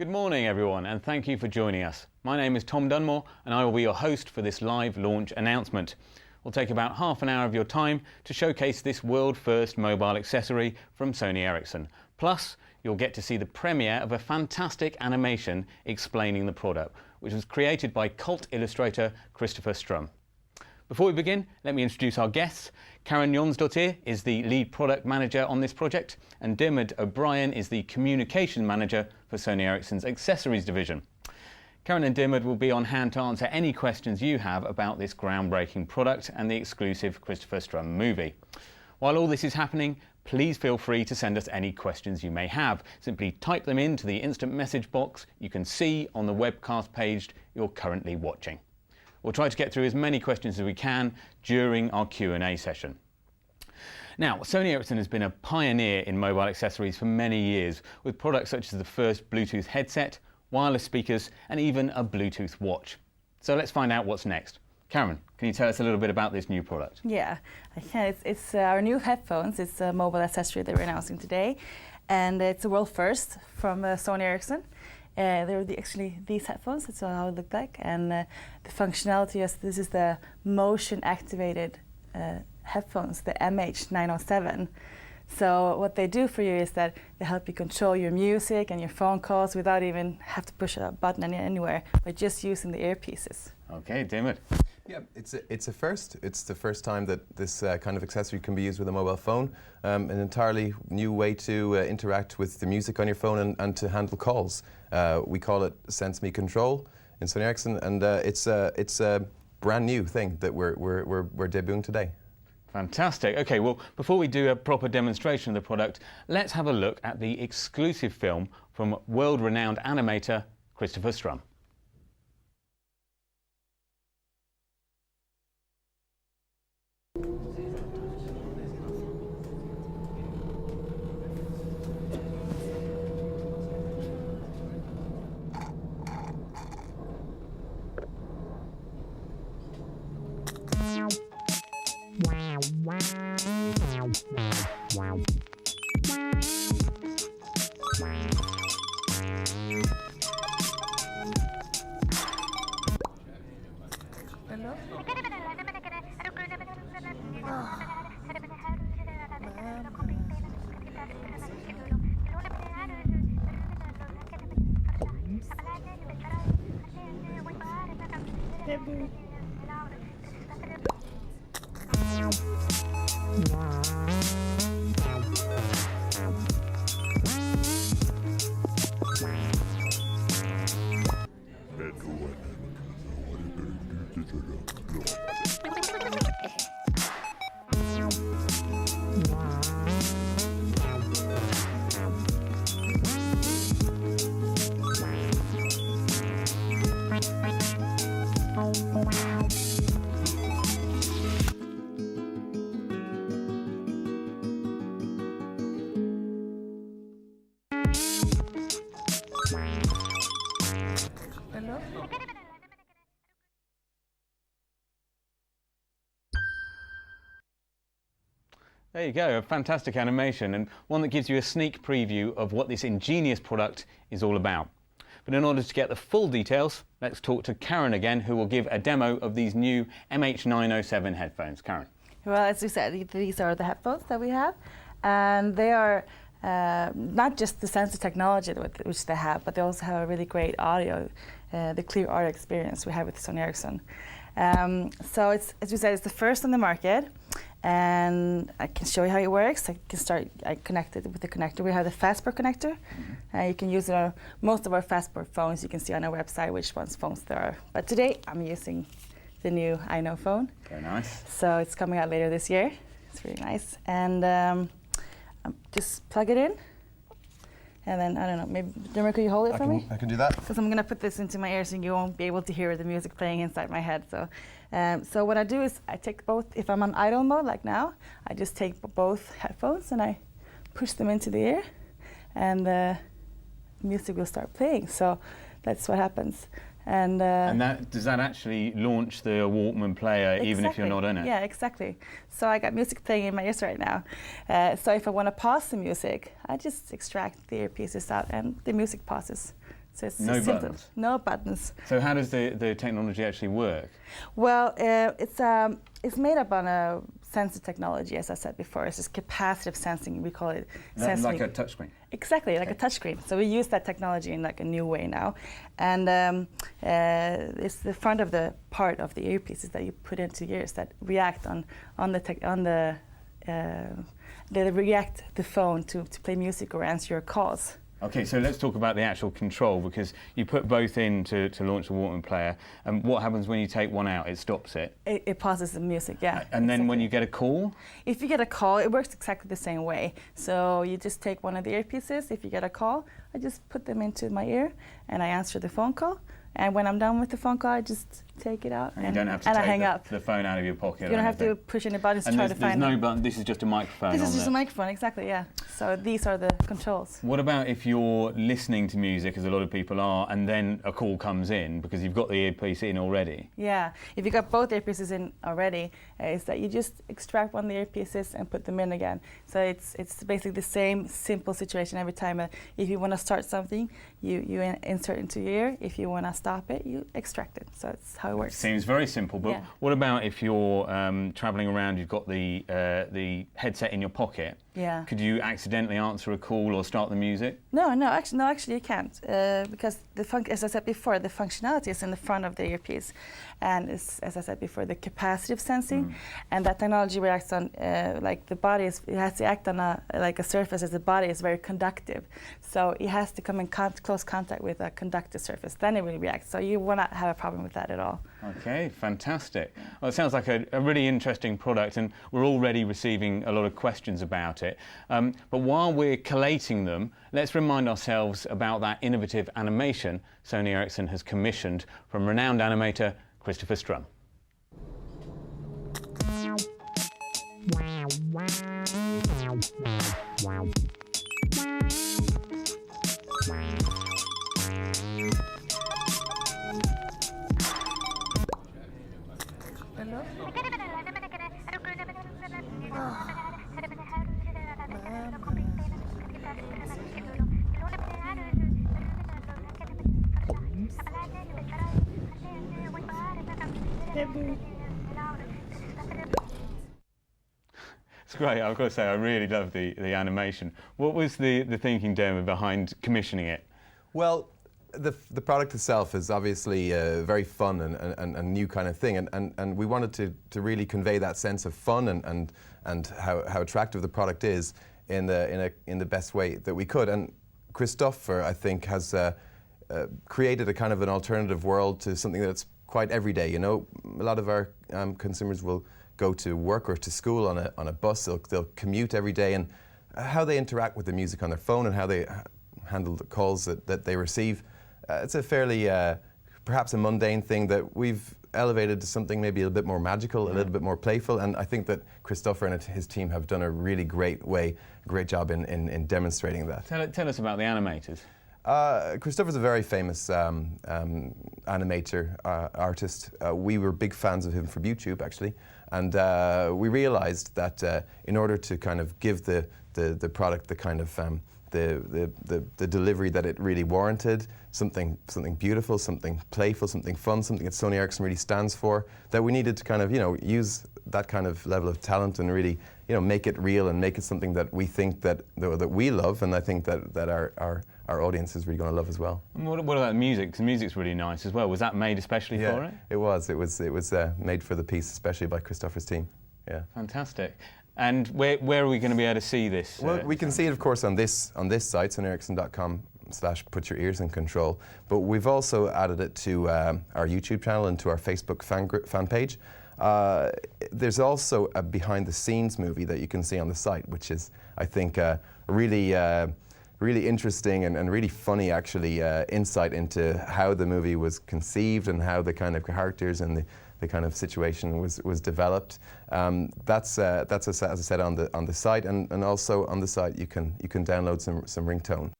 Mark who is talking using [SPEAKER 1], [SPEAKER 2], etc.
[SPEAKER 1] Good morning everyone, and thank you for joining us. My name is Tom Dunmore and I will be your host for this live launch announcement. We'll take about half an hour of your time to showcase this world-first mobile accessory from Sony Ericsson. Plus, you'll get to see the premiere of a fantastic animation explaining the product, which was created by cult illustrator Christopher Strum. Before we begin, let me introduce our guests. Karen Jonsdottir is the lead product manager on this project, and Dermot O'Brien is the communication manager for Sony Ericsson's accessories division. Karen and Dermot will be on hand to answer any questions you have about this groundbreaking product and the exclusive Christopher Strum movie. While all this is happening, please feel free to send us any questions you may have. Simply type them into the instant message box you can see on the webcast page you're currently watching. We'll try to get through as many questions as we can during our Q&A session. Now, Sony Ericsson has been a pioneer in mobile accessories for many years, with products such as the first Bluetooth headset, wireless speakers, and even a Bluetooth watch. So let's find out what's next. Karen, can you tell us a little bit about this new product?
[SPEAKER 2] Yeah, I can. It's our new headphones. It's a mobile accessory that we're announcing today, and it's a world first from Sony Ericsson. They're actually these headphones. That's how it looked like, and the functionality is this is the motion-activated headphones, the MH907. So what they do for you is that they help you control your music and your phone calls without even have to push a button anywhere, by just using the earpieces.
[SPEAKER 1] Okay, Dermot.
[SPEAKER 3] Yeah, it's a first. It's the first time that this kind of accessory can be used with a mobile phone. An entirely new way to interact with the music on your phone and to handle calls. We call it Sense Me Control in Sony Ericsson, and it's a brand new thing that we're debuting today.
[SPEAKER 1] Fantastic. Okay, well, before we do a proper demonstration of the product, let's have a look at the exclusive film from world-renowned animator Christopher Strum. There you go, a fantastic animation, and one that gives you a sneak preview of what this ingenious product is all about. But in order to get the full details, let's talk to Karen again, who will give a demo of these new MH907 headphones. Karen.
[SPEAKER 2] Well, as you said, these are the headphones that we have, and they are not just the sensor technology which they have, but they also have a really great audio, the clear audio experience we have with Sony Ericsson. So it's, as you said, it's the first on the market, and I can show you how it works. I connect it with the connector. We have the Fastport connector. You can use it on most of our Fastport phones. You can see on our website which phones there are. But today I'm using the new iKnow phone.
[SPEAKER 1] Very nice.
[SPEAKER 2] So it's coming out later this year. It's really nice. And just plug it in. And then, I don't know, maybe, Dunmore, could you hold it for me?
[SPEAKER 3] I can do that.
[SPEAKER 2] Because I'm going to put this into my ears and you won't be able to hear the music playing inside my head. So what I do is I take both, if I'm on idle mode like now, I just take both headphones and I push them into the ear and the music will start playing. So that's what happens. And
[SPEAKER 1] does that actually launch the Walkman player
[SPEAKER 2] exactly.
[SPEAKER 1] even if you're not in it?
[SPEAKER 2] Yeah, exactly. So I got music playing in my ears right now. So if I want to pause the music, I just extract the earpieces out and the music pauses. So it's
[SPEAKER 1] No
[SPEAKER 2] simple.
[SPEAKER 1] buttons?
[SPEAKER 2] No buttons.
[SPEAKER 1] So how does the technology actually work?
[SPEAKER 2] Well, it's made up on a sensor technology, as I said before. It's just capacitive sensing. We call it.
[SPEAKER 1] Like a touchscreen?
[SPEAKER 2] Exactly, like a touchscreen. So we use that technology in like a new way now, and it's the front of the part of the earpieces that you put into your ears that react they react the phone to play music or answer your calls.
[SPEAKER 1] Okay, so let's talk about the actual control, because you put both in to launch the Walkman player. And what happens when you take one out? It stops it?
[SPEAKER 2] It pauses the music, yeah.
[SPEAKER 1] And then when you get a call?
[SPEAKER 2] If you get a call, it works exactly the same way. So you just take one of the earpieces. If you get a call, I just put them into my ear and I answer the phone call. And when I'm done with the phone call, I just take it out
[SPEAKER 1] and you don't have to
[SPEAKER 2] I hang up.
[SPEAKER 1] the phone out of your pocket.
[SPEAKER 2] You don't have to push any buttons to try to find it.
[SPEAKER 1] There's no button, this is just a microphone.
[SPEAKER 2] This is just a microphone, exactly, yeah. So these are the controls.
[SPEAKER 1] What about if you're listening to music, as a lot of people are, and then a call comes in because you've got the earpiece in already?
[SPEAKER 2] Yeah, if you got both earpieces in already, is that you just extract one of the earpieces and put them in again. So it's basically the same simple situation every time. If you want to start something, you insert into your ear. If you want to stop it, you extract it. So it's how it works.
[SPEAKER 1] Seems very simple, but
[SPEAKER 2] yeah.
[SPEAKER 1] What about if you're traveling around, you've got the headset in your pocket?
[SPEAKER 2] Yeah.
[SPEAKER 1] Could you accidentally answer a call or start the music?
[SPEAKER 2] No, actually you can't, because as I said before, the functionality is in the front of the earpiece, and it's, as I said before, the capacitive sensing, and that technology reacts on like the body it has to act on like a surface as the body is very conductive, so it has to come in close contact with a conductive surface, then it will react. So you will not have a problem with that at all.
[SPEAKER 1] Okay, fantastic. Well, it sounds like a really interesting product, and we're already receiving a lot of questions about it. But while we're collating them, let's remind ourselves about that innovative animation Sony Ericsson has commissioned from renowned animator Christopher Strum. It's great. I've got to say, I really love the animation. What was the thinking, Dermot, behind commissioning it?
[SPEAKER 3] Well, the product itself is obviously very fun and a new kind of thing, and we wanted to really convey that sense of fun and how attractive the product is in the best way that we could. And Christopher, I think, has created a kind of an alternative world to something that's quite everyday. You know, a lot of our consumers will go to work or to school on a bus. They'll commute every day, and how they interact with the music on their phone and how they handle the calls that they receive. It's a fairly, perhaps a mundane thing that we've elevated to something maybe a little bit more magical, a little bit more playful, and I think that Christopher and his team have done a really great job in demonstrating that.
[SPEAKER 1] Tell us about the animators.
[SPEAKER 3] Christopher's a very famous animator, artist. We were big fans of him from YouTube, actually, and we realized that in order to kind of give the product the kind of the delivery that it really warranted, something beautiful, something playful, something fun, something that Sony Ericsson really stands for, that we needed to kind of, use that kind of level of talent and really, make it real and make it something that we think that we love, and I think that our audience is really going to love as well.
[SPEAKER 1] And what about the music? Because the music's really nice as well. Was that made especially for it?
[SPEAKER 3] It was made for the piece, especially by Christopher's team. Yeah.
[SPEAKER 1] Fantastic. And where are we going to be able to see this?
[SPEAKER 3] Well, we can see it, of course, on this site, SonyEricsson.com/put-your-ears-in-control. But we've also added it to our YouTube channel and to our Facebook fan page. There's also a behind-the-scenes movie that you can see on the site, which is, I think, really interesting and really funny, actually, insight into how the movie was conceived and how the kind of characters and the kind of situation was developed. That's as I said, on the site, and also on the site you can download some ringtone.